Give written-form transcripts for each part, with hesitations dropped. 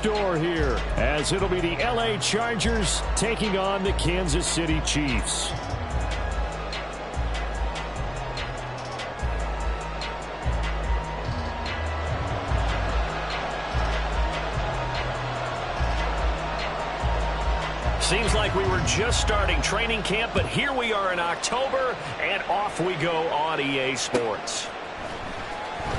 Door here, as it'll be the LA Chargers taking on the Kansas City Chiefs. Seems like we were just starting training camp, but here we are in October, and off we go on EA Sports.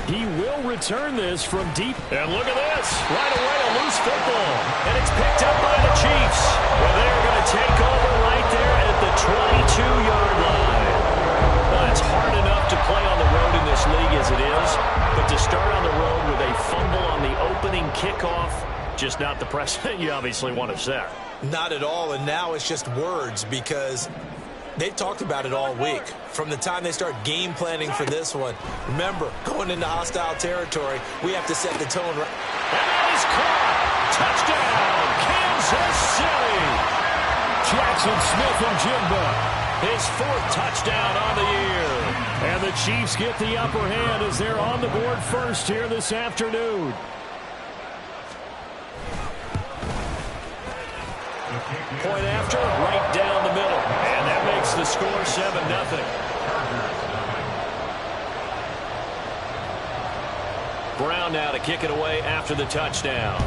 He will return this from deep. And look at this. Right away, a loose football. And it's picked up by the Chiefs. Well, they're going to take over right there at the 22-yard line. Well, it's hard enough to play on the road in this league as it is, but to start on the road with a fumble on the opening kickoff, just not the precedent you obviously want to set. Not at all, and now it's just words because they've talked about it all week. From the time they start game planning for this one, remember, going into hostile territory, we have to set the tone right. And that is caught. Touchdown, Kansas City. Jackson Smith-Njigba, his fourth touchdown on the year. And the Chiefs get the upper hand as they're on the board first here this afternoon. Point after, right down the middle. And that makes the score 7-0. Brown now to kick it away after the touchdown.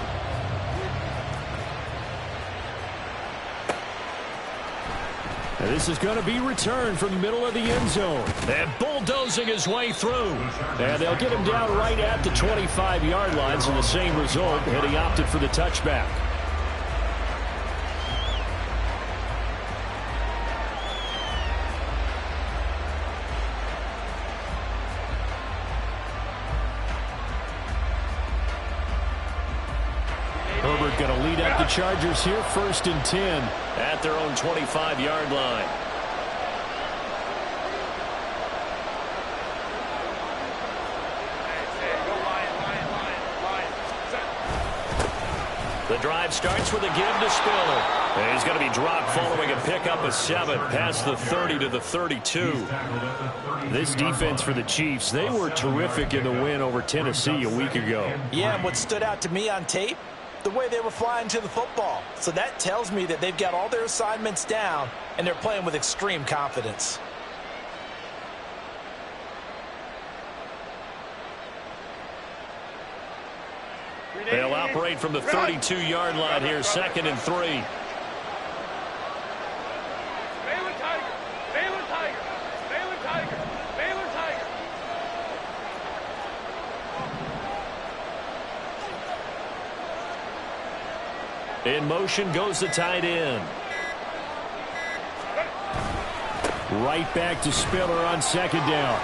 And this is going to be returned from the middle of the end zone. And bulldozing his way through. And they'll get him down right at the 25-yard line, so the same result, and he opted for the touchback. Herbert going to lead up the Chargers here, 1st and 10 at their own 25-yard line. The drive starts with a give to Spiller. And he's going to be dropped following a pickup of 7 past the 30 to the 32. This defense for the Chiefs, they were terrific in the win over Tennessee a week ago. Yeah, and what stood out to me on tape, the way they were flying to the football. So that tells me that they've got all their assignments down, and they're playing with extreme confidence. They'll operate from the 32-yard line here, 2nd and 3. Baylor Tiger, Baylor Tiger, Baylor Tiger, Baylor Tiger. In motion goes the tight end. Right back to Spiller on 2nd down.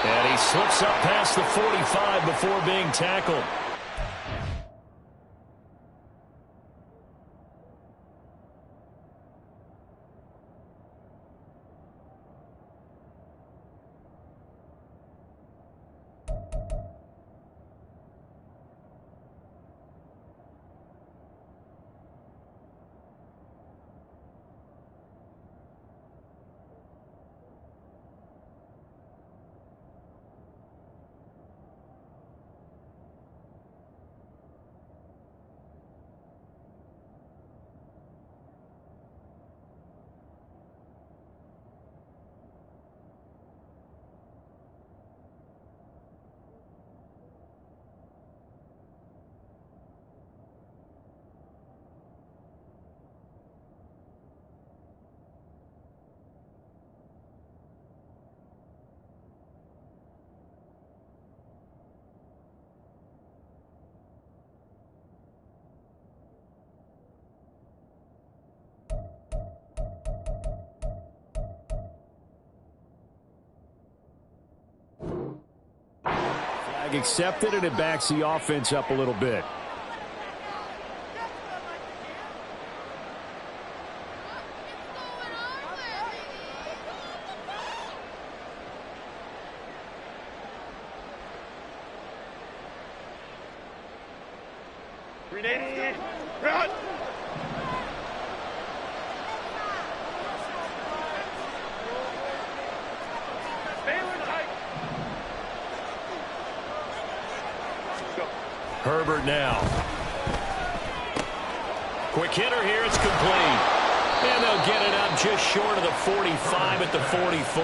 And he slips up past the 45 before being tackled. Flag accepted, and it backs the offense up a little bit. Grenade, run! Herbert now. Quick hitter here. It's complete. And they'll get it up just short of the 45 at the 44.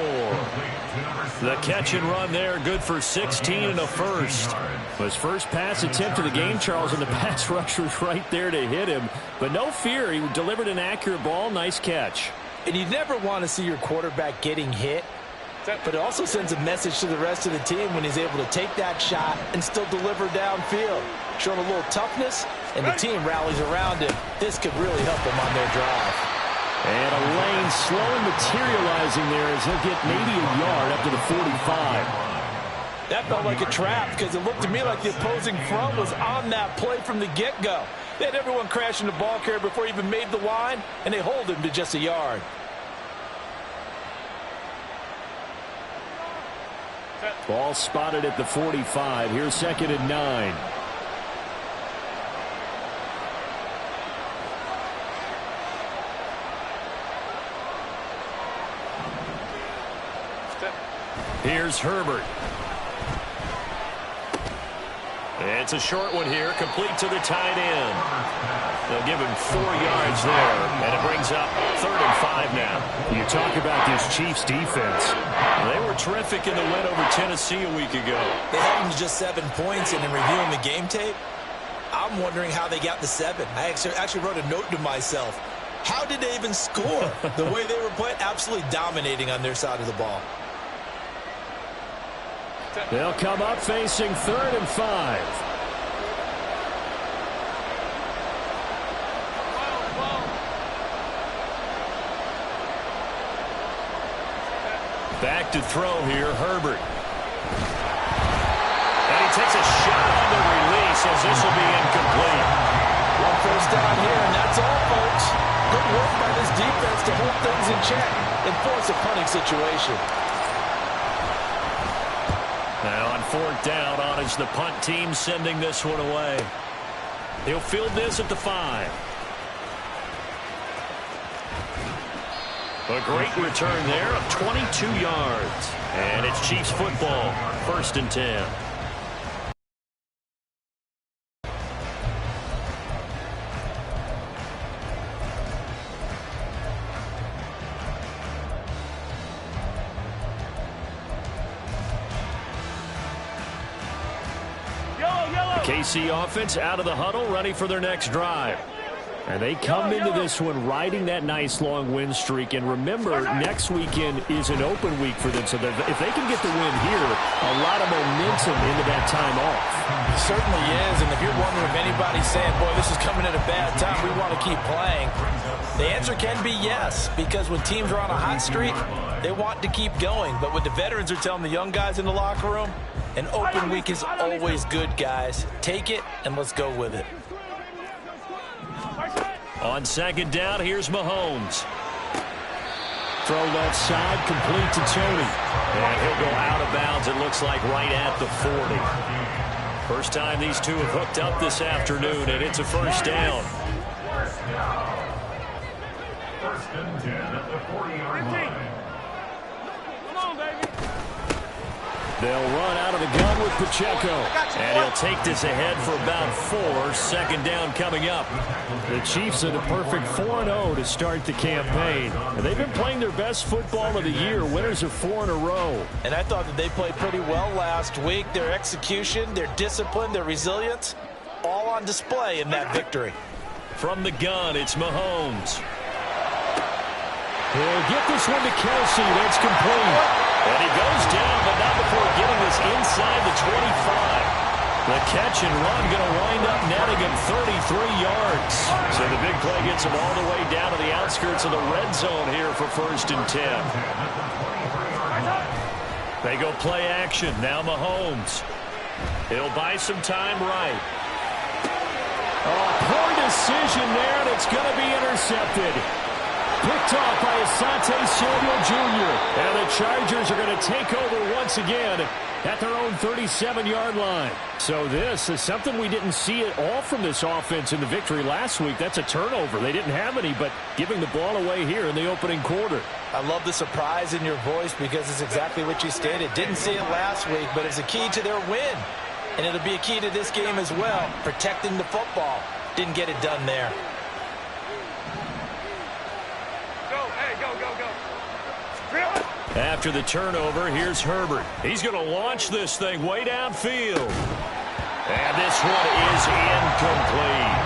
The catch and run there, good for 16 and a first. His first pass attempt of the game, Charles, and the pass rush was right there to hit him. But no fear, he delivered an accurate ball. Nice catch. And you never want to see your quarterback getting hit, but it also sends a message to the rest of the team when he's able to take that shot and still deliver downfield. Showing a little toughness, and the team rallies around him. This could really help them on their drive. And a lane slowly materializing there as he'll get maybe a yard up to the 45. That felt like a trap because it looked to me like the opposing front was on that play from the get-go. They had everyone crashing the ball carrier before he even made the line, and they hold him to just a yard. Ball spotted at the 45. Here's 2nd and 9. Here's Herbert. It's a short one here, complete to the tight end. They'll give him 4 yards there, and it brings up 3rd and 5 now. You talk about this Chiefs defense. They were terrific in the win over Tennessee a week ago. They held them to just 7 points, and in reviewing the game tape, I'm wondering how they got to 7. I actually wrote a note to myself. How did they even score? The way they were playing, absolutely dominating on their side of the ball. They'll come up facing 3rd and 5. Back to throw here, Herbert. And he takes a shot on the release as this will be incomplete. 1 first down here, and that's all, folks. Good work by this defense to hold things in check and force a punting situation. Now on 4th down, on is the punt team sending this one away. He'll field this at the 5. A great return there of 22 yards. And it's Chiefs football, 1st and 10. KC offense out of the huddle, ready for their next drive. And they come into this one riding that nice long win streak. And remember, next weekend is an open week for them. So if they can get the win here, a lot of momentum into that time off. It certainly is. And if you're wondering if anybody's saying, boy, this is coming at a bad time, we want to keep playing, the answer can be yes. Because when teams are on a hot streak, they want to keep going. But what the veterans are telling the young guys in the locker room, an open week is always good, guys. Take it, and let's go with it. On 2nd down, here's Mahomes. Throw left side, complete to Tony. And he'll go out of bounds, it looks like right at the 40. First time these two have hooked up this afternoon, and it's a first down. 1st and 10 at the 40-yard line. Come on, baby. They'll run out of the gun with Pacheco. And he'll take this ahead for about 4. 2nd down coming up. The Chiefs are the perfect 4-0 to start the campaign. And they've been playing their best football of the year. Winners of 4 in a row. And I thought that they played pretty well last week. Their execution, their discipline, their resilience, all on display in that victory. From the gun, it's Mahomes. He'll get this one to Kelsey. That's complete. And he goes down, but not before getting this inside the 25. The catch and run going to wind up netting him 33 yards. So the big play gets him all the way down to the outskirts of the red zone here for 1st and 10. They go play action. Now Mahomes. He'll buy some time right. Oh, poor decision there, and it's going to be intercepted. Picked off by Asante Samuel Jr. And the Chargers are going to take over once again at their own 37-yard line. So this is something we didn't see at all from this offense in the victory last week. That's a turnover. They didn't have any, but giving the ball away here in the opening quarter. I love the surprise in your voice because it's exactly what you stated. Didn't see it last week, but it's a key to their win. And it'll be a key to this game as well, protecting the football. Didn't get it done there. After the turnover, here's Herbert. He's going to launch this thing way downfield. And this one is incomplete.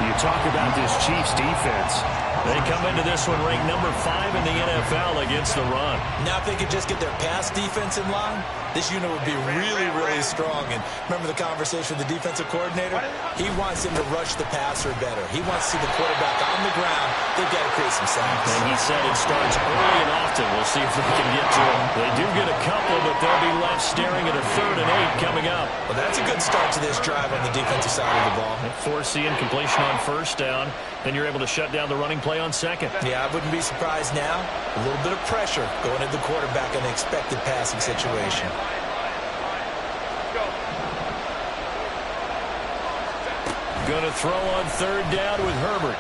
You talk about this Chiefs defense. They come into this one ranked number 5 in the NFL against the run. Now if they could just get their pass defense in line, this unit would be really, really strong. And remember the conversation with the defensive coordinator? He wants him to rush the passer better. He wants to see the quarterback on the ground. They've got to create some sacks. And he said it starts early and often. We'll see if they can get to it. They do get a couple, but they'll be left staring at a 3rd and 8 coming up. Well, that's a good start to this drive on the defensive side of the ball. Force the incompletion on 1st down. Then you're able to shut down the running play on 2nd. Yeah, I wouldn't be surprised now. A little bit of pressure going into the quarterback in the expected passing situation. Going to throw on 3rd down with Herbert.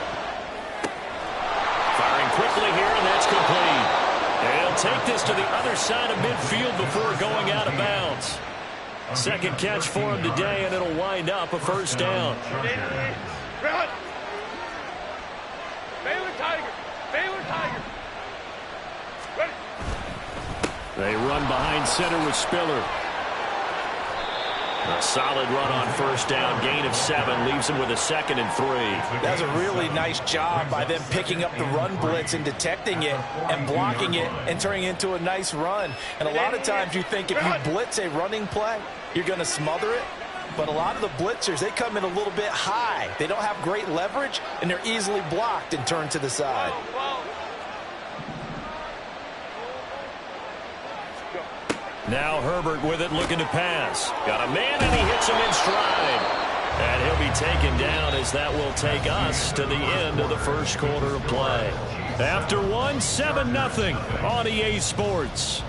Firing quickly here, and that's complete. And he'll take this to the other side of midfield before going out of bounds. 2nd catch for him today, and it'll wind up a 1st down. Baylor Tiger. Baylor Tiger. Ready. They run behind center with Spiller. A solid run on 1st down. Gain of 7 leaves him with a 2nd and 3. That's a really nice job by them picking up the run blitz and detecting it and blocking it and turning it into a nice run. And a lot of times you think if you blitz a running play, you're going to smother it. But a lot of the blitzers, they come in a little bit high. They don't have great leverage, and they're easily blocked and turned to the side. Now Herbert with it, looking to pass. Got a man, and he hits him in stride. And he'll be taken down as that will take us to the end of the 1st quarter of play. After 1, 7-0 on EA Sports.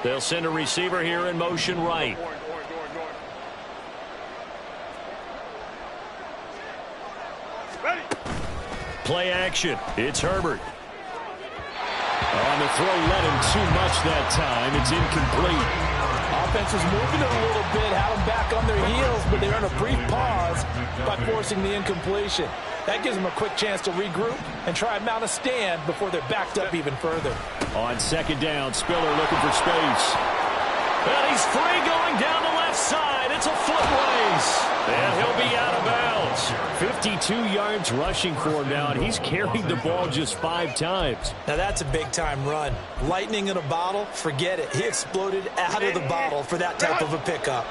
They'll send a receiver here in motion right. Ready. Play action. It's Herbert. On the throw, let him too much that time. It's incomplete. Offense was moving it a little bit, had them back on their heels, but they're in a brief pause by forcing the incompletion. That gives them a quick chance to regroup and try and mount a stand before they're backed up even further. On 2nd down, Spiller looking for space. And he's free going down the left side. It's a foot race. And he'll be out of bounds. 52 yards rushing for him now, and he's carried the ball just 5 times. Now that's a big-time run. Lightning in a bottle, forget it. He exploded out of the bottle for that type of a pickup.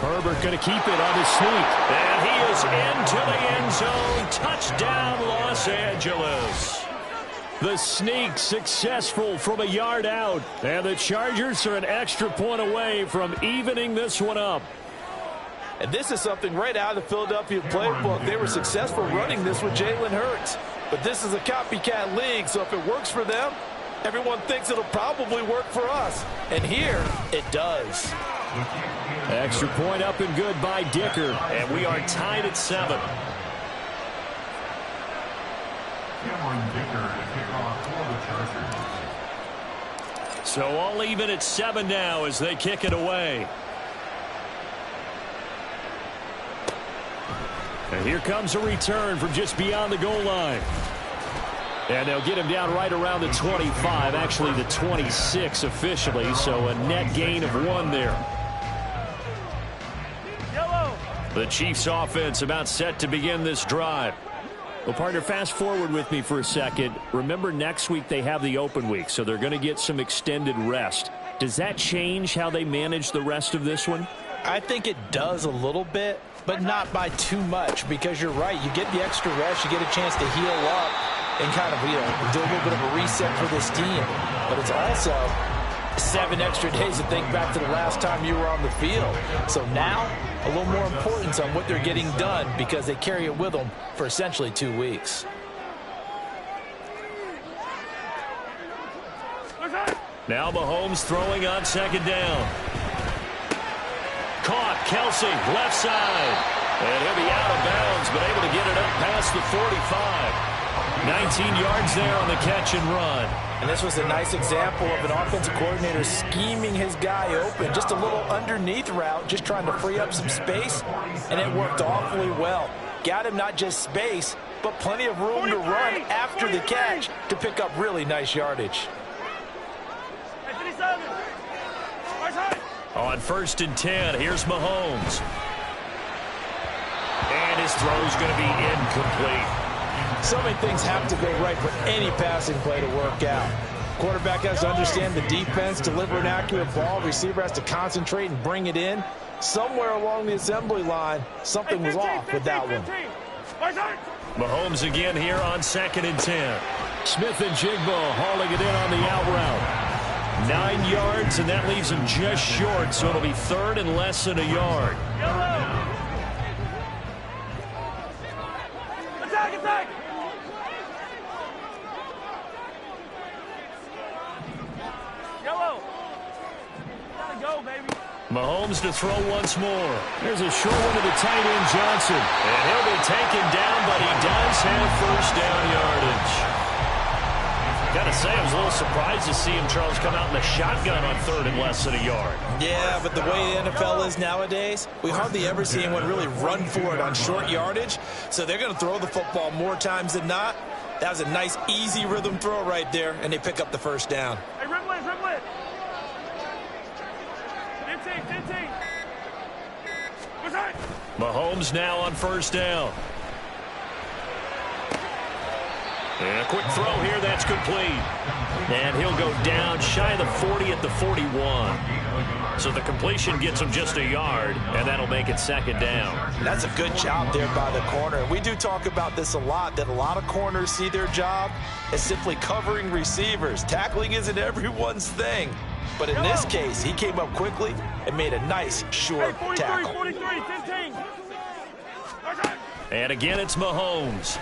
Herbert going to keep it on his sneak. And he is into the end zone. Touchdown, Los Angeles. The sneak successful from a yard out. And the Chargers are an extra point away from evening this one up. And this is something right out of the Philadelphia playbook. They were successful running this with Jalen Hurts. But this is a copycat league, so if it works for them, everyone thinks it'll probably work for us. And here, it does. Extra point up and good by Dicker. And we are tied at 7. So all even at 7 now as they kick it away. And here comes a return from just beyond the goal line. And they'll get him down right around the 25, actually the 26 officially, so a net gain of 1 there. The Chiefs offense about set to begin this drive. Well, partner, fast forward with me for a second. Remember, next week they have the open week, so they're going to get some extended rest. Does that change how they manage the rest of this one? I think it does a little bit, but not by too much, because you're right. You get the extra rest, you get a chance to heal up and kind of, do a little bit of a reset for this team. But it's also 7 extra days to think back to the last time you were on the field. So now, a little more importance on what they're getting done because they carry it with them for essentially 2 weeks. Now Mahomes throwing on second down. Caught, Kelsey, left side. And he'll be out of bounds, but able to get it up past the 45. 19 yards there on the catch and run. And this was a nice example of an offensive coordinator scheming his guy open. Just a little underneath route, just trying to free up some space, and it worked awfully well. Got him not just space, but plenty of room to run after the catch to pick up really nice yardage. On 1st and 10, here's Mahomes. And his throw's going to be incomplete. So many things have to go right for any passing play to work out. Quarterback has to understand the defense, deliver an accurate ball. Receiver has to concentrate and bring it in. Somewhere along the assembly line, something was off with that one. Mahomes again here on 2nd and 10. Smith-Njigba hauling it in on the out route. 9 yards, and that leaves him just short, so it'll be 3rd and less than a yard. Attack, attack! Yellow! Gotta go, baby. Mahomes to throw once more. There's a short one to the tight end, Johnson. And he'll be taken down, but he does have 1st down yardage. Gotta say, I was a little surprised to see him, Charles, come out in the shotgun on 3rd and less than a yard. Yeah, but the way the NFL is nowadays, we hardly ever see anyone really run for it on short yardage. So they're going to throw the football more times than not. That was a nice, easy rhythm throw right there, and they pick up the 1st down. Hey, dribble it, dribble it. 15. What's that? Mahomes now on 1st down. And a quick throw here, that's complete. And he'll go down shy of the 40 at the 41. So the completion gets him just a yard, and that'll make it 2nd down. That's a good job there by the corner. We do talk about this a lot, that a lot of corners see their job as simply covering receivers. Tackling isn't everyone's thing. But in this case, he came up quickly and made a nice, short tackle. 43, 15. And again, it's Mahomes.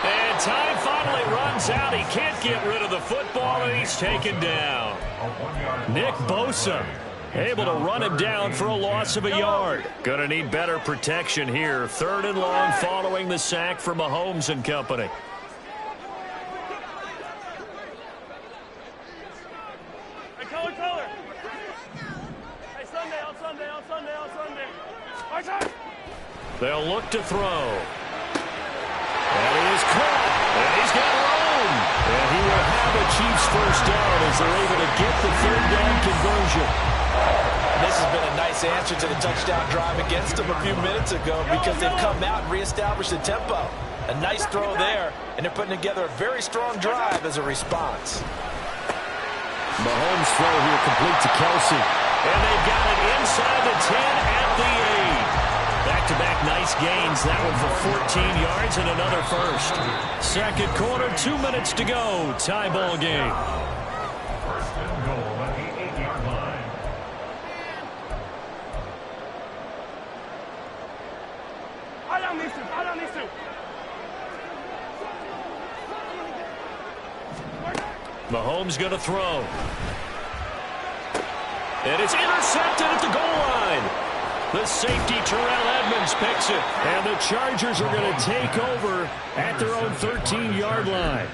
And time finally runs out. He can't get rid of the football, and he's taken down. Nick Bosa able to run him down for a loss of a yard. Going to need better protection here. 3rd and long following the sack for Mahomes and company. Hey, color. Hey, Sunday. Archer! They'll look to throw. And he is caught. And he's got room. And he will have a Chiefs 1st down as they're able to get the 3rd down conversion. This has been a nice answer to the touchdown drive against them a few minutes ago because they've come out and reestablished the tempo. A nice throw there, and they're putting together a very strong drive as a response. Mahomes throw here complete to Kelsey. And they've got it inside the 10 at the 8. Back-to-back nice gains. That one for 14 yards and another 1st. 2nd quarter, 2 minutes to go. Tie ball game. I don't need to. Mahomes going to throw. And it's intercepted at the goal line. The safety, Terrell Edmonds, picks it. And the Chargers are going to take over at their own 13-yard line.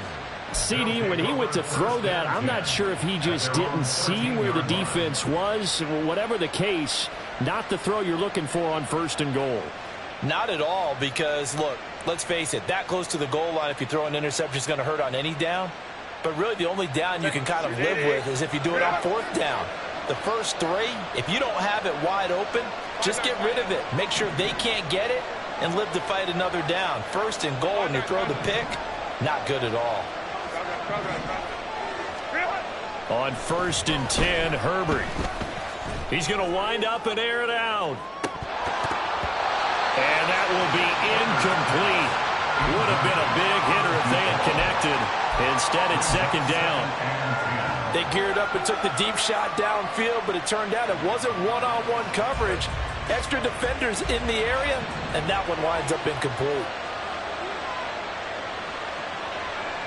CD, when he went to throw that, I'm not sure if he just didn't see where the defense was. Whatever the case, not the throw you're looking for on 1st and goal. Not at all, because, look, let's face it, that close to the goal line, if you throw an interception, is going to hurt on any down. But really, the only down you can kind of live with is if you do it on 4th down. The first 3, if you don't have it wide open, just get rid of it. Make sure they can't get it and live to fight another down. 1st and goal, and you throw the pick, not good at all. On 1st and 10, Herbert. He's going to wind up and air it out. And that will be incomplete. Would have been a big hitter if they had connected. Instead, it's 2nd down. They geared up and took the deep shot downfield, but it turned out it wasn't one-on-one coverage. Extra defenders in the area, and that one winds up incomplete.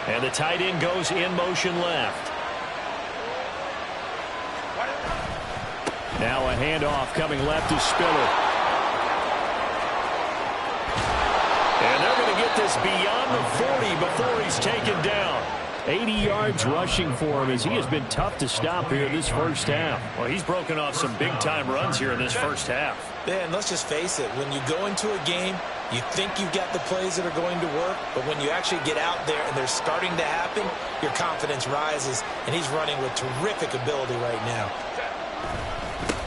And the tight end goes in motion left. Now a handoff coming left to Spiller. And they're going to get this beyond the 40 before he's taken down. 80 yards rushing for him as he has been tough to stop here this first half. Well, he's broken off some big-time runs here in this first half. Man, let's just face it. When you go into a game, you think you've got the plays that are going to work, but when you actually get out there and they're starting to happen, your confidence rises, and he's running with terrific ability right now.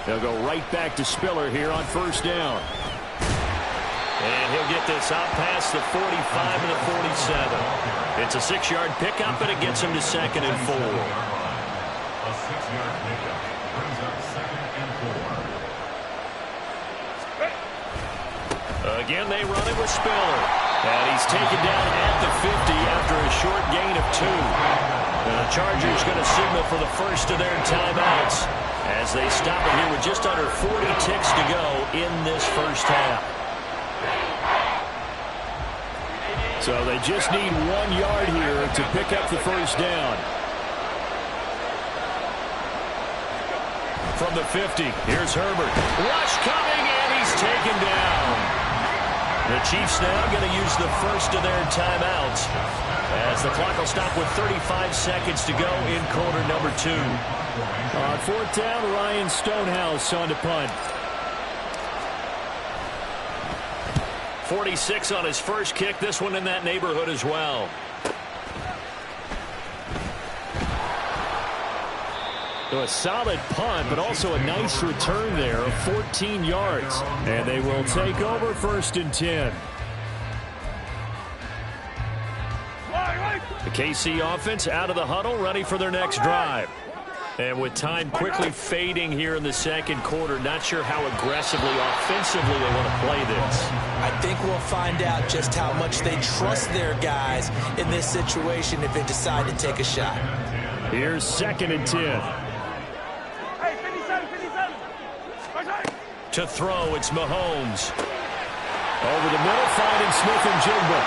They'll go right back to Spiller here on first down. And he'll get this out past the 45 to the 47. It's a 6-yard pickup, and it gets him to 2nd and 4. A 6-yard pickup brings up 2nd and 4. Again, they run it with Spiller. And he's taken down at the 50 after a short gain of 2. And the Chargers going to signal for the first of their timeouts as they stop it here with just under 40 ticks to go in this first half. So they just need 1 yard here to pick up the first down. From the 50, here's Herbert. Rush coming, and he's taken down. The Chiefs now going to use the first of their timeouts as the clock will stop with 35 seconds to go in quarter number 2. On 4th down, Ryan Stonehouse on to punt. 46 on his first kick. This one in that neighborhood as well. So a solid punt, but also a nice return there of 14 yards. And they will take over 1st and 10. The KC offense out of the huddle, ready for their next drive. And with time quickly fading here in the second quarter, not sure how aggressively, offensively they want to play this. I think we'll find out just how much they trust their guys in this situation if they decide to take a shot. Here's 2nd and 10. Hey, 57, 57. To throw, it's Mahomes. Over the middle, finding Smith and Jigba.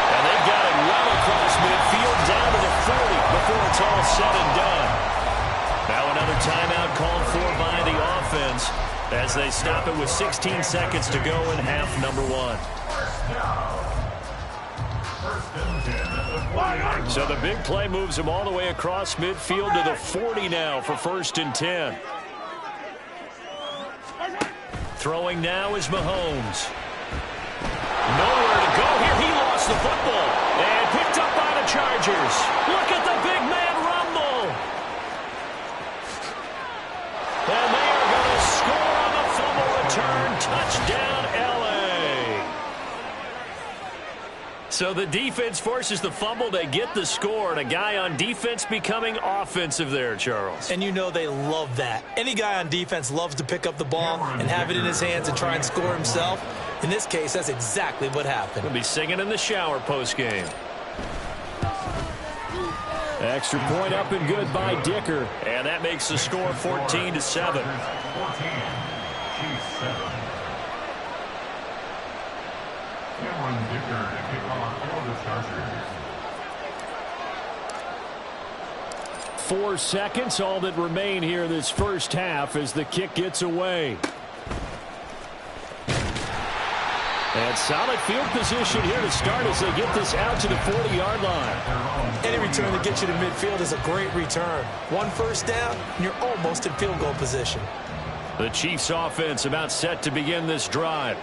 And they've got it well across midfield, down to the 40 before it's all said and done. Now another timeout called for by the offense as they stop it with 16 seconds to go in half number 1. So the big play moves him all the way across midfield to the 40 now for 1st and 10. Throwing now is Mahomes. Nowhere to go here. He lost the football and picked up by the Chargers. Look at the big man rumble. And they are going to score on the fumble return. Touchdown, L.A. So the defense forces the fumble. They get the score, and a guy on defense becoming offensive there, Charles. And you know they love that. Any guy on defense loves to pick up the ball and have it in his hands and try and score himself. In this case, that's exactly what happened. He'll be singing in the shower postgame. Extra point up and good by Dicker. And that makes the score 14-7. 14, Chiefs 7. Cameron Dicker to kick off for the Chargers. 4 seconds, all that remain here this first half as the kick gets away. And solid field position here to start as they get this out to the 40-yard line. Any return that gets you to midfield is a great return. 1 first down, and you're almost in field goal position. The Chiefs offense about set to begin this drive.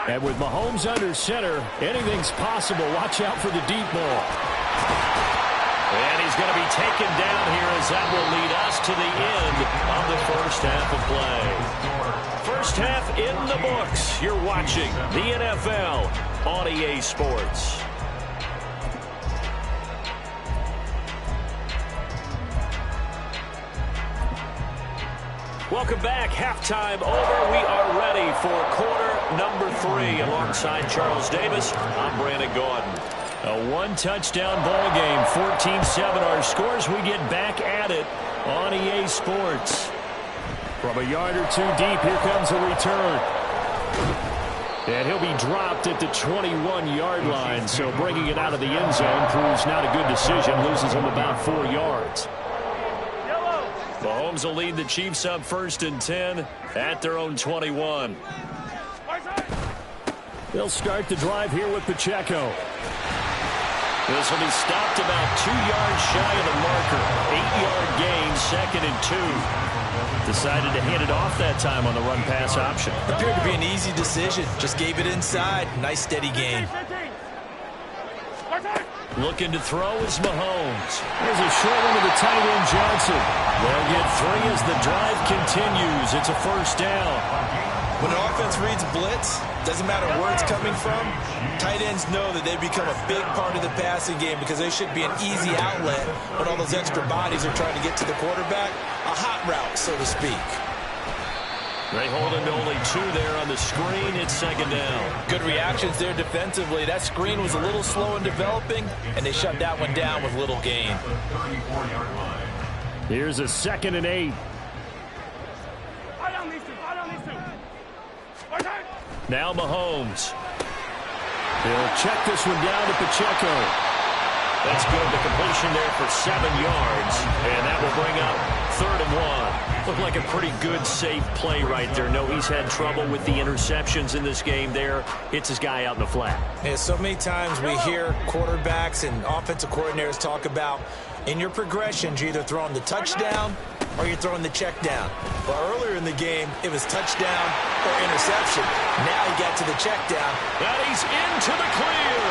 And with Mahomes under center, anything's possible. Watch out for the deep ball. And he's going to be taken down here as that will lead us to the end of the first half of play. First half in the books. You're watching the NFL on EA Sports. Welcome back. Halftime over. We are ready for quarter number 3. Alongside Charles Davis, I'm Brandon Gaudin. A 1-touchdown ball game, 14-7 our scores. We get back at it on EA Sports. From a yard or two deep, here comes a return. And he'll be dropped at the 21-yard line. So bringing it out of the end zone proves not a good decision. Loses him about 4 yards. Mahomes will lead the Chiefs up 1st and 10 at their own 21. They'll start the drive here with Pacheco. This will be stopped about 2 yards shy of the marker. 8-yard gain, 2nd and 2. Decided to hand it off that time on the run-pass option. Appeared to be an easy decision. Just gave it inside. Nice steady gain. Looking to throw is Mahomes. Here's a short one to the tight end, Johnson. They'll get 3 as the drive continues. It's a 1st down. When an offense reads blitz, doesn't matter where it's coming from, tight ends know that they become a big part of the passing game because they should be an easy outlet when all those extra bodies are trying to get to the quarterback. A hot route, so to speak. They hold him to only 2 there on the screen. It's 2nd down. Good reactions there defensively. That screen was a little slow in developing, and they shut that one down with little gain. Here's a 2nd and 8. Now Mahomes. He'll check this one down to Pacheco. That's good. The completion there for 7 yards. And that will bring up 3rd and 1. Looked like a pretty good, safe play right there. No, he's had trouble with the interceptions in this game there. Hits his guy out in the flat. Yeah, so many times we hear quarterbacks and offensive coordinators talk about in your progressions, you're either throwing the touchdown or you're throwing the check down. Well, earlier in the game, it was touchdown or interception. Now he got to the check down. And he's into the clear.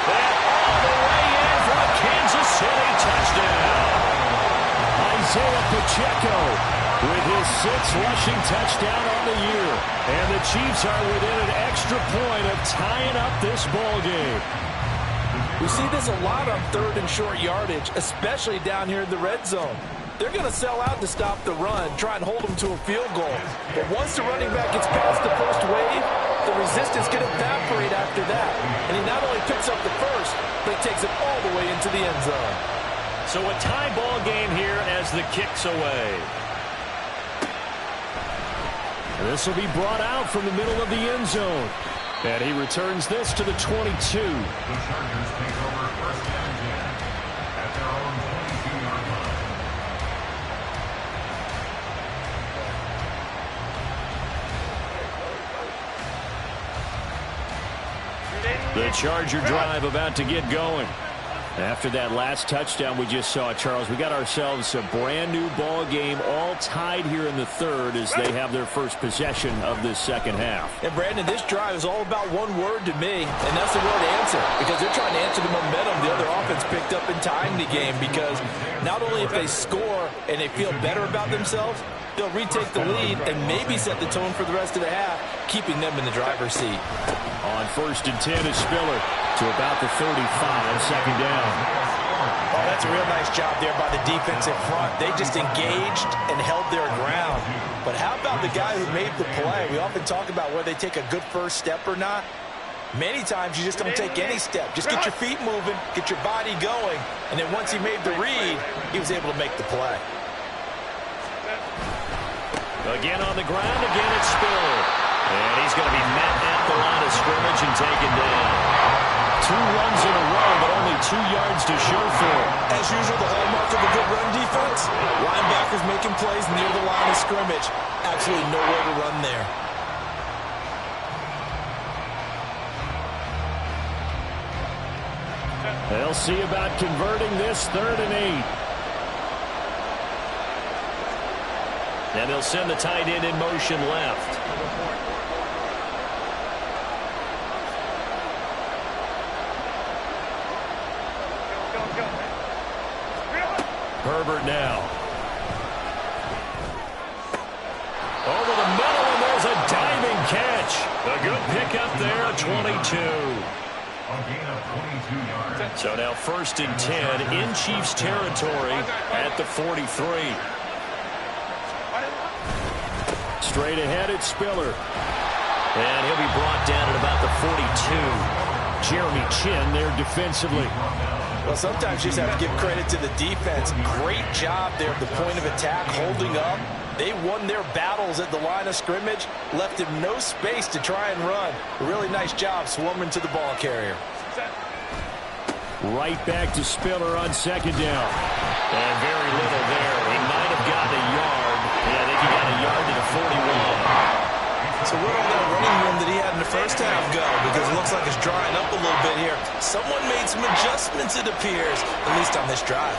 And all the way in for a Kansas City touchdown. Isaiah Pacheco with his 6th rushing touchdown on the year. And the Chiefs are within an extra point of tying up this ball game. We see this a lot on 3rd and short yardage, especially down here in the red zone. They're going to sell out to stop the run, try and hold them to a field goal. But once the running back gets past the first wave, the resistance can evaporate after that. And he not only picks up the first, but takes it all the way into the end zone. So a tie ball game here as the kick's away. This will be brought out from the middle of the end zone. And he returns this to the 22. The Chargers take over 1st and 10 at their own 22-yard line. The Charger drive about to get going. After that last touchdown we just saw, Charles, we got ourselves a brand new ball game, all tied here in the 3rd as they have their first possession of this 2nd half. And Brandon, this drive is all about one word to me, and that's the word answer, because they're trying to answer the momentum the other offense picked up in tying the game, because not only if they score and they feel better about themselves, they'll retake the lead and maybe set the tone for the rest of the half, keeping them in the driver's seat. On 1st and 10 is Spiller to about the 35, 2nd down. Oh, that's a real nice job there by the defensive front. They just engaged and held their ground. But how about the guy who made the play? We often talk about whether they take a good first step or not. Many times you just don't take any step. Just get your feet moving, get your body going, and then once he made the read, he was able to make the play. Again on the ground, again it's Spiller. And he's going to be met at the line of scrimmage and taken down. 2 runs in a row, but only 2 yards to show for it. As usual, the hallmark of a good run defense, linebackers making plays near the line of scrimmage. Absolutely nowhere to run there. They'll see about converting this 3rd and 8. And they'll send the tight end in motion left. Herbert now. Over the middle, and there's a diving catch. A good pickup there at 22. A gain of 22 yards. So now 1st and 10 in Chiefs territory at the 43. Straight ahead, it's Spiller. And he'll be brought down at about the 42. Jeremy Chin there defensively. Well, sometimes you just have to give credit to the defense. Great job there at the point of attack, holding up, They won their battles at the line of scrimmage, left him no space to try and run. A really nice job swarming to the ball carrier. Right back to Spiller on second down. And very little there. He might have gotten a yard. Yeah, I think he got a yard to the 41. So where did all that running room that he had in the first half go? Because it looks like it's drying up a little bit here. Someone made some adjustments, it appears, at least on this drive.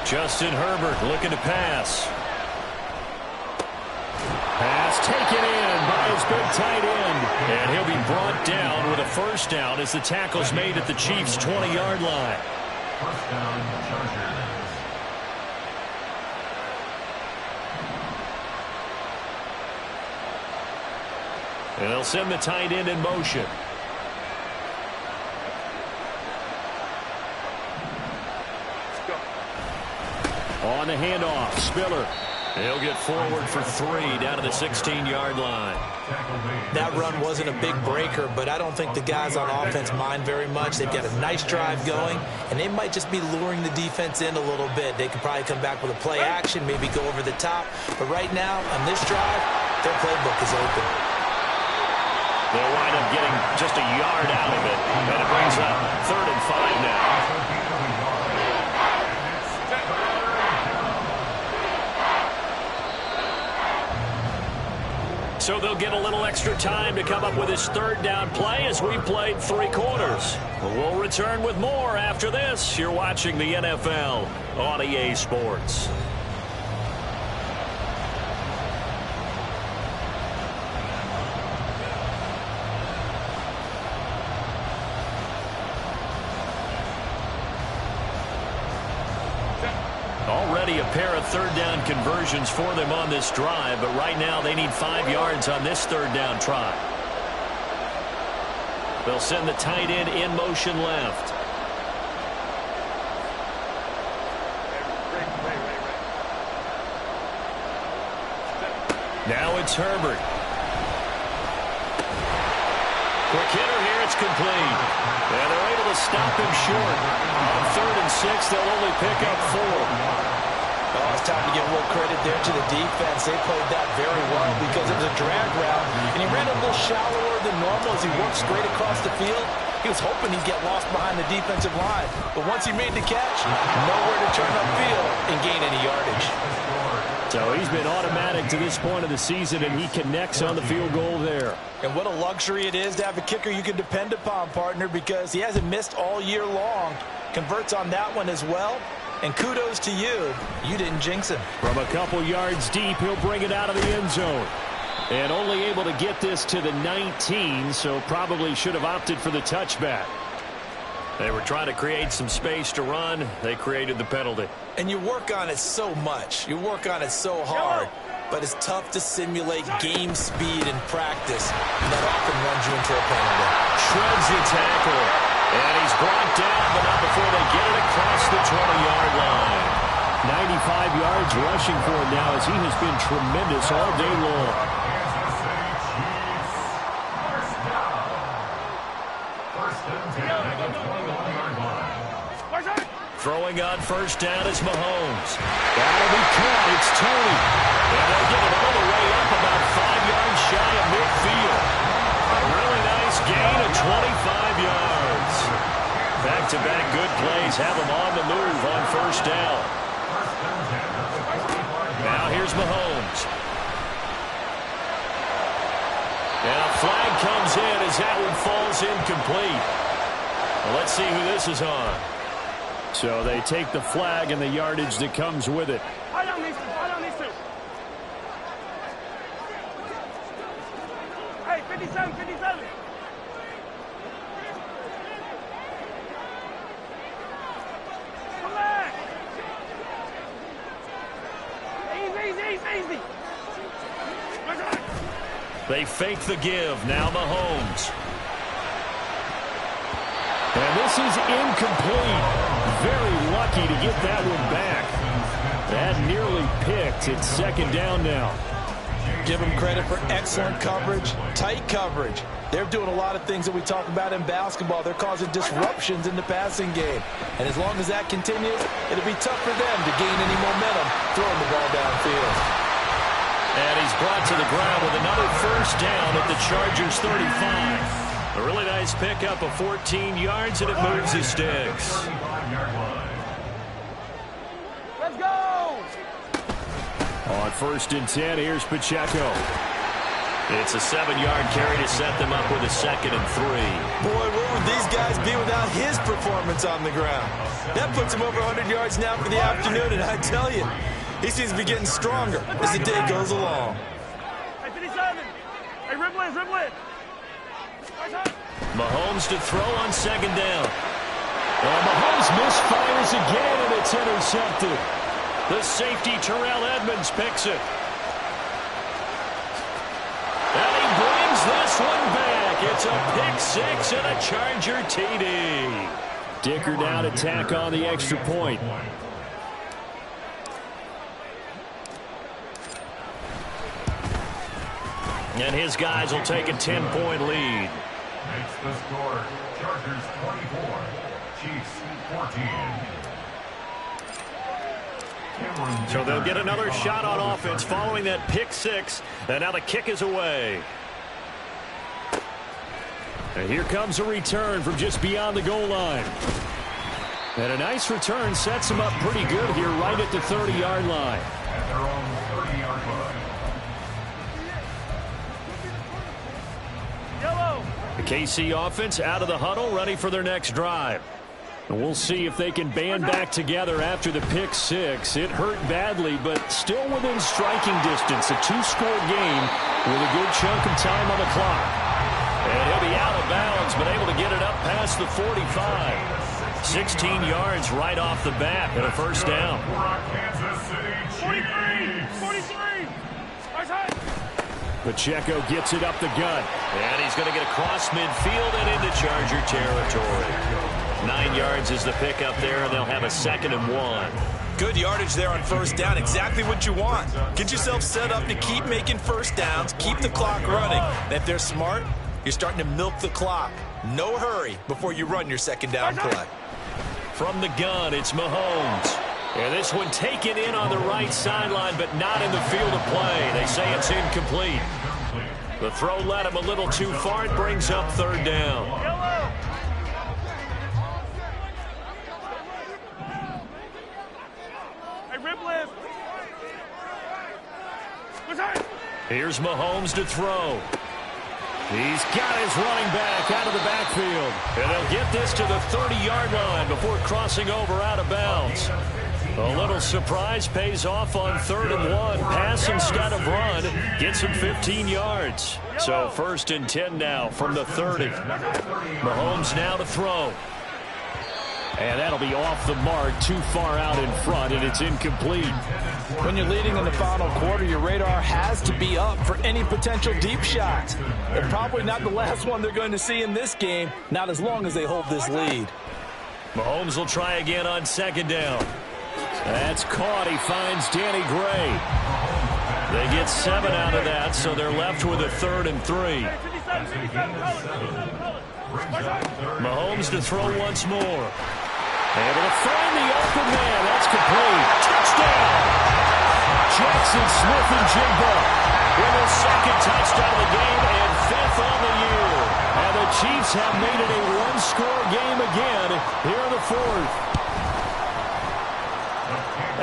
Justin Herbert looking to pass. Pass taken in by his big tight end. And he'll be brought down with a first down as the tackle's made at the Chiefs' 20-yard line. First down, Chargers. And they'll send the tight end in motion. On the handoff, Spiller. He'll get forward for 3 down to the 16-yard line. That run wasn't a big breaker, but I don't think the guys on offense mind very much. They've got a nice drive going, and they might just be luring the defense in a little bit. They could probably come back with a play action, maybe go over the top. But right now, on this drive, their playbook is open. They'll wind up getting just a yard out of it, and it brings up 3rd and 5 now. So they'll get a little extra time to come up with his 3rd down play as we've played 3 quarters. We'll return with more after this. You're watching the NFL on EA Sports. Already a pair of 3rd down conversions for them on this drive, but right now they need 5 yards on this 3rd down try. They'll send the tight end in motion left. Now it's Herbert. Quick hitter here, it's complete. And they're able to stop him short. On 3rd and 6, they'll only pick up 4. Oh, it's time to give a little credit there to the defense. They played that very well because it was a drag route, and he ran a little shallower than normal as he worked straight across the field. He was hoping he'd get lost behind the defensive line, but once he made the catch, nowhere to turn upfield and gain any yardage. So he's been automatic to this point of the season, and he connects on the field goal there. And what a luxury it is to have a kicker you can depend upon, partner, because he hasn't missed all year long. Converts on that one as well. And kudos to you. You didn't jinx him. From a couple yards deep, he'll bring it out of the end zone. And only able to get this to the 19, so probably should have opted for the touchback. They were trying to create some space to run. They created the penalty. And you work on it so much. You work on it so hard. But it's tough to simulate game speed in practice. And that often runs you into a penalty. Shreds the tackle. And he's brought down, but not before they get it across the 20-yard line. 95 yards rushing for him now as he has been tremendous all day long. Throwing on first down is Mahomes. That'll be caught. It's Tony. And they'll get it all the way up about 5 yards shy of midfield. A really nice gain of 25 yards. Back-to-back good plays have him on the move on first down. Now here's Mahomes. And a flag comes in as that one falls incomplete. Well, let's see who this is on. So they take the flag and the yardage that comes with it. Hey, 57, 57. Come back. Easy. They fake the give. Now Mahomes. And this is incomplete. Very lucky to get that one back. That nearly picked. It's 2nd down now. Give them credit for excellent coverage, tight coverage. They're doing a lot of things that we talk about in basketball. They're causing disruptions in the passing game. And as long as that continues, it'll be tough for them to gain any momentum throwing the ball downfield. And he's brought to the ground with another first down at the Chargers 35. A really nice pickup of 14 yards, and it moves his sticks. Let's go! On 1st and 10, here's Pacheco. It's a 7-yard carry to set them up with a 2nd and 3. Boy, where would these guys be without his performance on the ground? That puts him over 100 yards now for the afternoon, and I tell you, he seems to be getting stronger as the day goes along. Hey, 57. Hey, Ripley. Mahomes to throw on 2nd down. Well, Mahomes misfires again, and it's intercepted. The safety, Terrell Edmonds, picks it. And he brings this one back. It's a pick 6 and a Charger TD. Dicker down to tack on the extra point. And his guys will take a 10-point lead. Makes the score Chargers 24, Chiefs 14. So they'll get another shot on offense following that pick 6. And now the kick is away. And here comes a return from just beyond the goal line. And a nice return sets them up pretty good here right at the 30-yard line. At their own 30-yard line. Yellow. The KC offense out of the huddle, ready for their next drive. And we'll see if they can band back together after the pick 6. It hurt badly, but still within striking distance. A 2-score game with a good chunk of time on the clock. And he'll be out of bounds, but able to get it up past the 45. 16 yards right off the bat and a first down. 43. Pacheco gets it up the gut. And he's going to get across midfield and into Charger territory. 9 yards is the pickup there, and they'll have a 2nd and 1. Good yardage there on first down. Exactly what you want. Get yourself set up to keep making first downs, keep the clock running. And if they're smart, you're starting to milk the clock. No hurry before you run your 2nd down play. From the gun, it's Mahomes. And this one taken in on the right sideline, but not in the field of play. They say it's incomplete. The throw led him a little too far. It brings up 3rd down. Yellow. Hey, Ripley. Here's Mahomes to throw. He's got his running back out of the backfield. And they'll get this to the 30-yard line before crossing over out of bounds. A little surprise pays off on 3rd and 1. Pass instead of run. Gets him 15 yards. So 1st and 10 now from the 30. Mahomes now to throw. And that'll be off the mark, too far out in front, and it's incomplete. When you're leading in the final quarter, your radar has to be up for any potential deep shots. And probably not the last one they're going to see in this game, not as long as they hold this lead. Mahomes will try again on 2nd down. That's caught. He finds Danny Gray. They get 7 out of that, so they're left with a 3rd and 3. Mahomes to throw once more. Able to find the open man. That's complete. Touchdown! Jackson Smith-Njigba with his 2nd touchdown of the game and 5th on the year. And the Chiefs have made it a 1-score game again here in the 4th.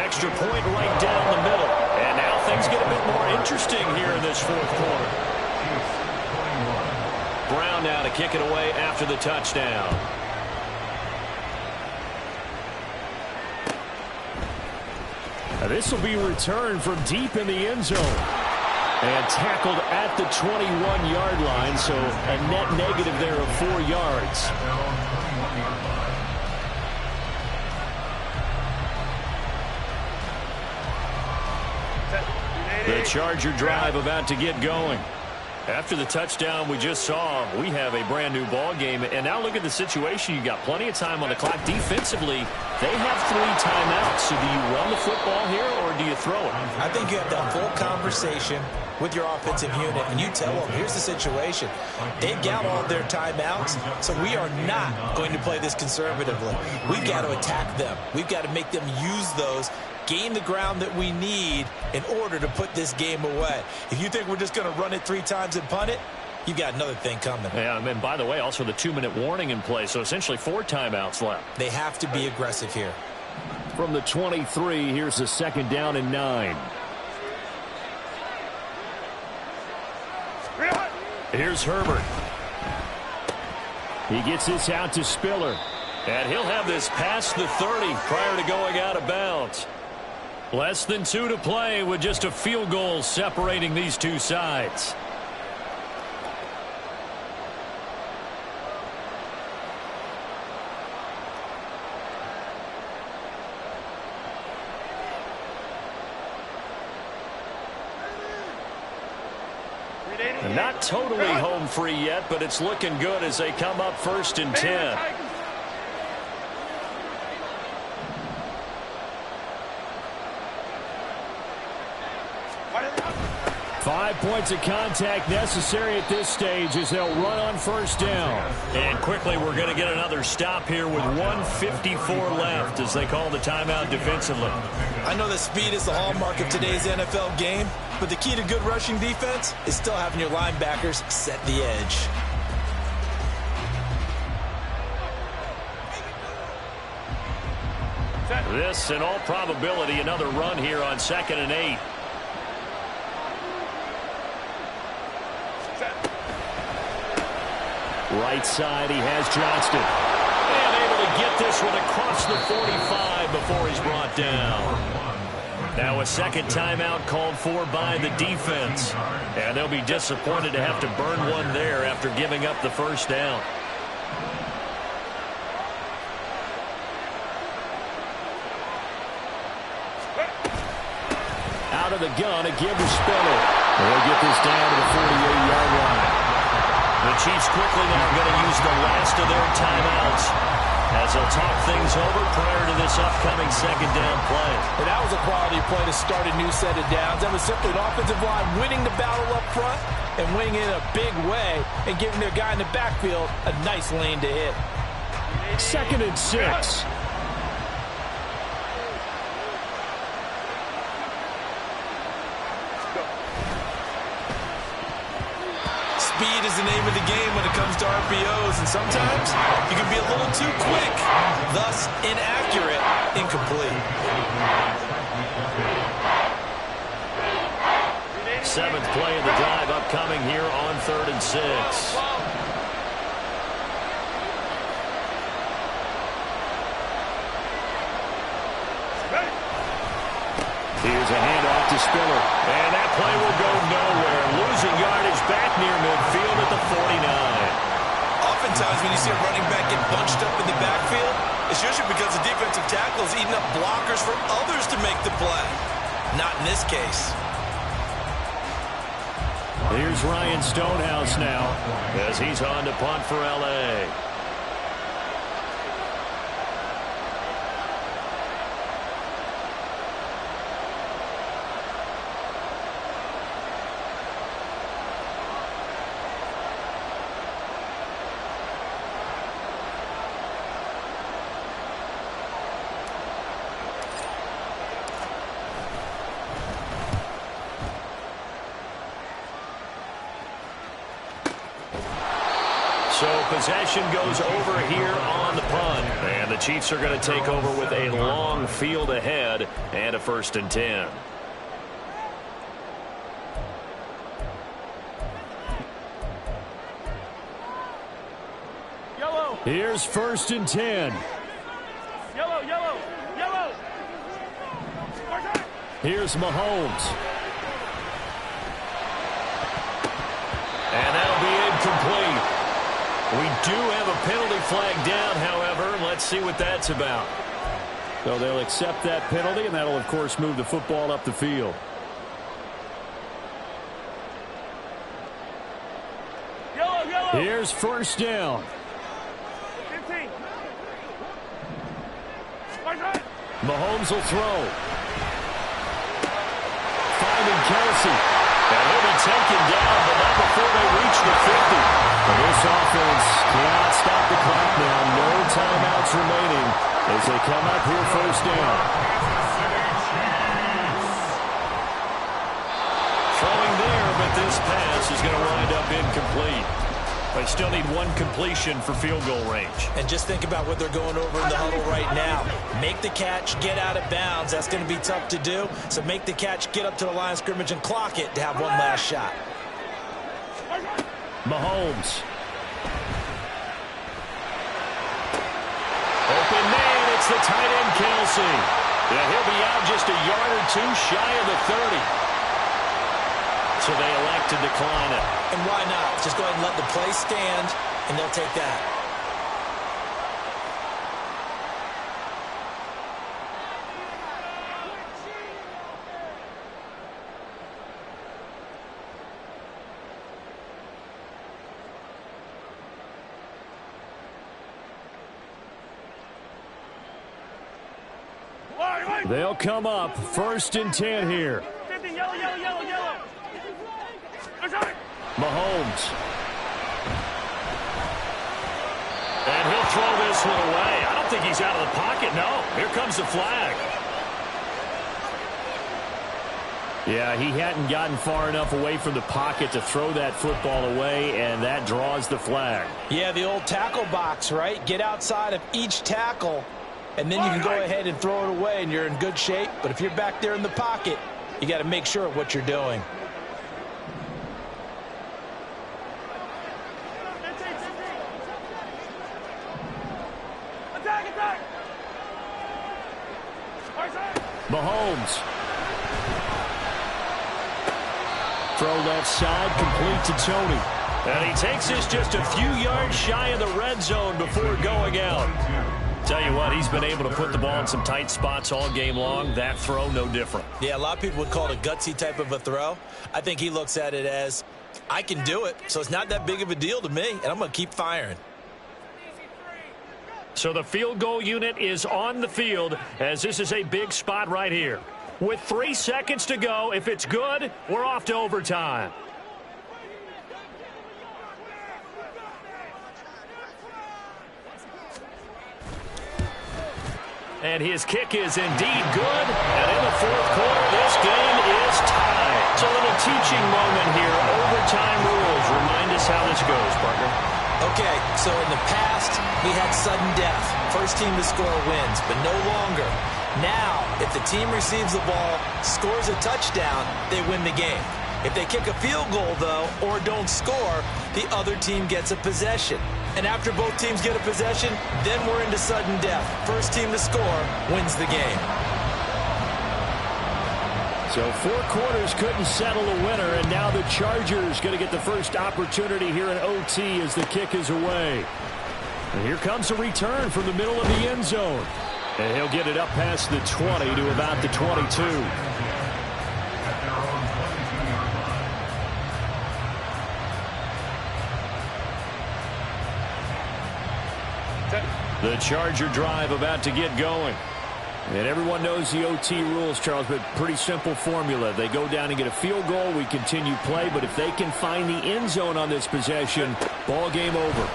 Extra point right down the middle. And now things get a bit more interesting here in this 4th quarter. Brown now to kick it away after the touchdown. Now this will be returned from deep in the end zone. And tackled at the 21-yard line, so a net negative there of 4 yards. The Charger drive about to get going. After the touchdown we just saw, we have a brand new ball game. And now look at the situation. You've got plenty of time on the clock defensively. They have 3 timeouts, so do you run the football here or do you throw it? I think you have that full conversation with your offensive unit, and you tell them, here's the situation. They've got all their timeouts, so we are not going to play this conservatively. We've got to attack them. We've got to make them use those, gain the ground that we need in order to put this game away. If you think we're just going to run it 3 times and punt it, you've got another thing coming. Yeah, and by the way, also the 2-minute warning in play, so essentially 4 timeouts left. They have to be aggressive here. From the 23, here's the 2nd down and 9. Here's Herbert. He gets this out to Spiller. And he'll have this past the 30 prior to going out of bounds. Less than 2 to play with just a field goal separating these two sides. Not totally home free yet, but it's looking good as they come up 1st and 10. Five points of contact necessary at this stage as they'll run on 1st down. And quickly we're going to get another stop here with 1:54 left as they call the timeout defensively. I know that speed is the hallmark of today's NFL game, but the key to good rushing defense is still having your linebackers set the edge. This, in all probability, another run here on 2nd and 8. Right side, he has Johnston. And able to get this one across the 45 before he's brought down. Now a 2nd timeout called for by the defense. And they'll be disappointed to have to burn one there after giving up the 1st down. Out of the gun, a give to Spiller. They'll get this down to the 48-yard line. The Chiefs quickly now going to use the last of their timeouts as they'll talk things over prior to this upcoming 2nd down play. And that was a quality play to start a new set of downs. That was simply an offensive line winning the battle up front and winning it in a big way and giving their guy in the backfield a nice lane to hit. 2nd and 6. Speed is the name of the game when it comes to RPOs, and sometimes you can be a little too quick, thus inaccurate, incomplete. 7th play of the drive upcoming here on 3rd and 6. Here's a handoff to Spiller. And that play will go nowhere. Losing yardage back near midfield at the 49. Oftentimes when you see a running back get bunched up in the backfield, it's usually because the defensive tackle is eating up blockers for others to make the play. Not in this case. Here's Ryan Stonehouse now as he's on to punt for L.A. So possession goes over here on the punt. And the Chiefs are going to take over with a long field ahead and a 1st and 10. Yellow. Here's 1st and 10. Yellow, yellow, yellow. Here's Mahomes. And that'll be incomplete. We do have a penalty flag down, however. Let's see what that's about. So they'll accept that penalty, and that'll, of course, move the football up the field. Yellow, yellow. Here's 1st down. 15. Mahomes will throw. Finding Kelsey. And he'll be taken down, but not before they reach the 50. And this offense cannot stop the clock now. No timeouts remaining as they come up here first down. Throwing there, but this pass is going to wind up incomplete. They still need one completion for field goal range. And just think about what they're going over in the huddle right now. Make the catch, get out of bounds. That's going to be tough to do. So make the catch, get up to the line of scrimmage, and clock it to have one last shot. Mahomes. Open man, it's the tight end, Kelsey. Yeah, he'll be out just a yard or two shy of the 30. So they elect to decline it. And why not? Just go ahead and let the play stand, and they'll take that. They'll come up 1st and 10 here. 50, yellow. Mahomes. And he'll throw this one away. I don't think he's out of the pocket. No, here comes the flag. Yeah, he hadn't gotten far enough away from the pocket to throw that football away, and that draws the flag. Yeah, the old tackle box, right? Get outside of each tackle, and then you can go ahead and throw it away, and you're in good shape. But if you're back there in the pocket, you got to make sure of what you're doing. Mahomes. Throw left side, complete to Tony. And he takes this just a few yards shy of the red zone before going out. Tell you what, he's been able to put the ball in some tight spots all game long. That throw, no different. Yeah, a lot of people would call it a gutsy type of a throw. I think he looks at it as, I can do it, so it's not that big of a deal to me, and I'm going to keep firing. So the field goal unit is on the field as this is a big spot right here. With 3 seconds to go, if it's good, we're off to overtime. And his kick is indeed good. And in the 4th quarter, this game is tied. So a little teaching moment here. Overtime rules. Remind us how this goes, partner. Okay, so in the past, we had sudden death. First team to score wins, but no longer. Now, if the team receives the ball, scores a touchdown, they win the game. If they kick a field goal, though, or don't score, the other team gets a possession. And after both teams get a possession, then we're into sudden death. First team to score wins the game. So 4 quarters couldn't settle a winner, and now the Chargers going to get the first opportunity here in OT as the kick is away. And here comes a return from the middle of the end zone. And he'll get it up past the 20 to about the 22. The Charger drive about to get going. And everyone knows the OT rules, Charles, but pretty simple formula. They go down and get a field goal, we continue play, but if they can find the end zone on this possession, ball game over.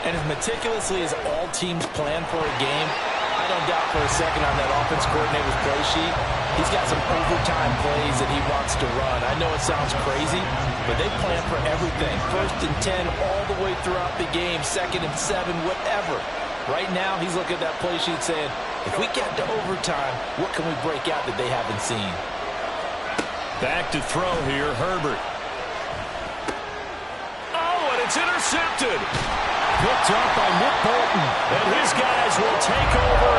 And as meticulously as all teams plan for a game, I don't doubt for a second on that offense coordinator's play sheet, he's got some overtime plays that he wants to run. I know it sounds crazy, but they plan for everything. 1st and 10 all the way throughout the game, 2nd and 7, whatever. Right now, he's looking at that play sheet saying, if we get to overtime, what can we break out that they haven't seen? Back to throw here, Herbert. Oh, and it's intercepted. Picked up by Nick Bolton. And his guys will take over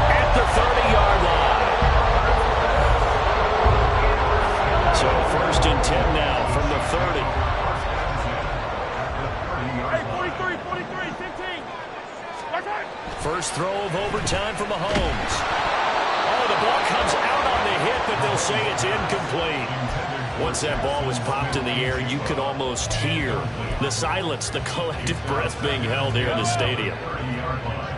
at the 30-yard line. So 1st and 10 now from the 30. Hey, 43, 15. First throw of overtime for Mahomes. Oh, the ball comes out on the hit, but they'll will say it's incomplete. Once that ball was popped in the air, you could almost hear the silence, the collective breath being held here in the stadium.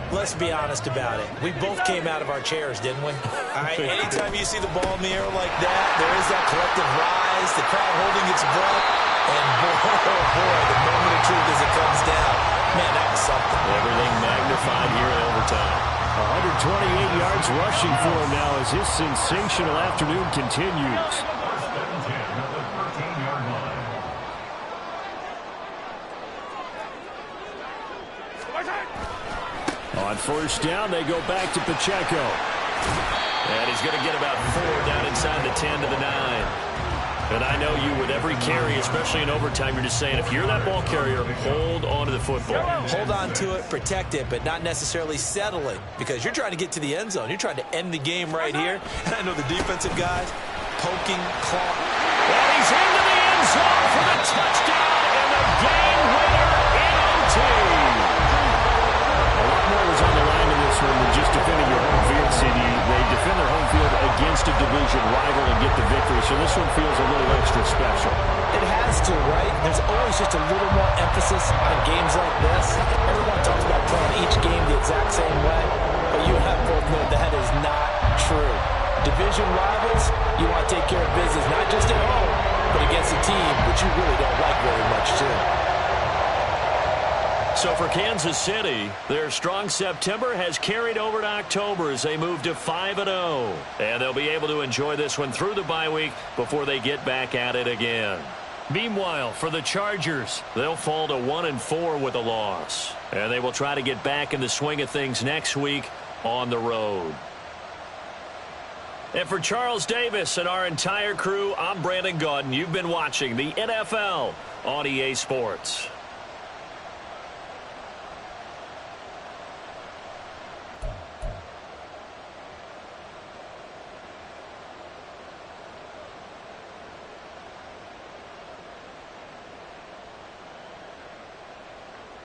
Let's be honest about it. We both came out of our chairs, didn't we? All right, anytime you see the ball in the air like that, there is that collective rise, the crowd holding its breath, and boy, oh boy, the moment of truth as it comes down. Man, that was something. Everything magnified here in overtime. 128 yards rushing for him now as his sensational afternoon continues. On first down, they go back to Pacheco. And he's going to get about 4 down inside the 10 to the 9. And I know you, with every carry, especially in overtime, you're just saying, if you're that ball carrier, hold on to the football. Hold on to it, protect it, but not necessarily settle it, because you're trying to get to the end zone. You're trying to end the game right here. And I know the defensive guys poking, clawing. And he's into the end zone for the touchdown and the game winner in OT. A lot more was on the line in this one than just defending your home field, CD. They defend their home field against a division rival and get the victory, so this one feels a little extra special. It has to, right? There's always just a little more emphasis on games like this. Everyone talks about playing each game the exact same way, but you have both known that is not true. Division rivals, you want to take care of business, not just at home, but against a team that you really don't like very much, too. So for Kansas City, their strong September has carried over to October as they move to 5-0. And they'll be able to enjoy this one through the bye week before they get back at it again. Meanwhile, for the Chargers, they'll fall to 1-4 with a loss. And they will try to get back in the swing of things next week on the road. And for Charles Davis and our entire crew, I'm Brandon Gaudin. You've been watching the NFL on EA Sports.